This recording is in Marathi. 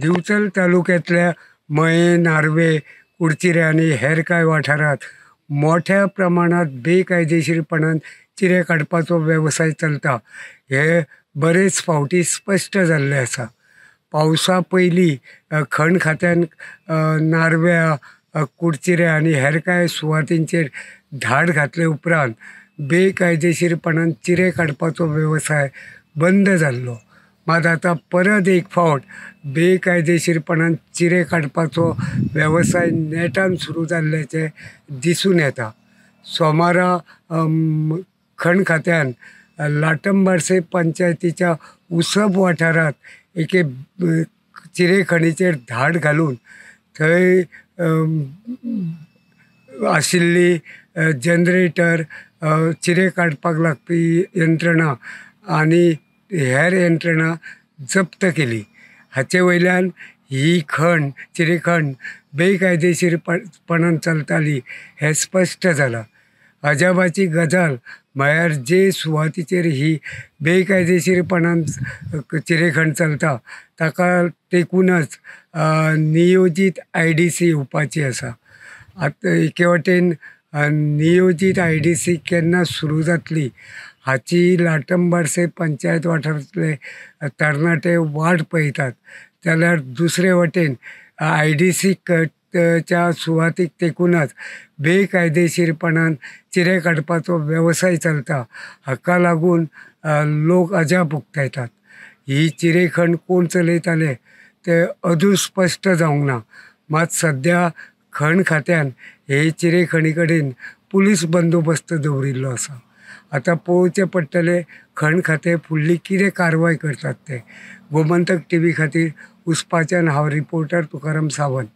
दिवचल तालुक्यातल्या मये, नार्वे, कुडचिरे आणि हेर कांय वाठारात मोठ्या प्रमाणात बेकायदेशीरपणान चिरे काडपाचो वेवसाय चलता हे बरेच फावटी स्पश्ट जाल्ले आसा। पावसा पयलीं खण खात्यान नार्व्या, कुडचिरे आनी हेर कांय सुवातींचेर धाड घातले उपरांत बेकायदेशीरपणान चिरे काडपाचो वेवसाय बंद जाल्लो। मात आतां परत एक फावट बेकायदेशीरपणान चिरे काडपाचो वेवसाय नेटान सुरू जाल्ल्याचे दिसून येता। सोमारा खण खात्यान लाटंबारसे पंचायतीच्या उसप वाठारात एके चिरे खणीचेर धाड घालून थंय आशिल्ली जनरेटर, चिरे काडपाक लागपी यंत्रणा आनी हेर यंत्रणा जप्त केली। हाचे वयल्यान ही खण चिरे खण बेकायदेशीरपणान चलताली हें स्पश्ट जालां। अजापाची गजाल म्हळ्यार जे सुवातीचेर ही बेकायदेशीरपणान चिरेखण चलता ताका तेकूनच नियोजीत IDC येवपाची आसा। आतां एके वटेन नियोजीत IDC केन्ना सुरू जातली हाची लाटंबारसे पंचायत वाठारांतले तरणाटे वाट पळयतात, जाल्यार दुसरे वटेन IDC च्या सुवातीक तेकूनच बेकायदेशीरपणान चिरे काडपाचो वेवसाय चलता हाका लागून लोक अजाप उक्तायतात। ही चिरेखण कोण चलयताले ते अजून स्पश्ट जावंक ना। मात सद्या खण खात्यान हे चिरेखणी कडेन पुलीस बंदोबस्त दवरिल्लो आसा। आतां पळोवचें पडटलें खण खातें फुडली कितें कारवाय करतात ते। गोमंतक TV खातीर उसपाच्यान हांव रिपोर्टर तुकाराम सावंत।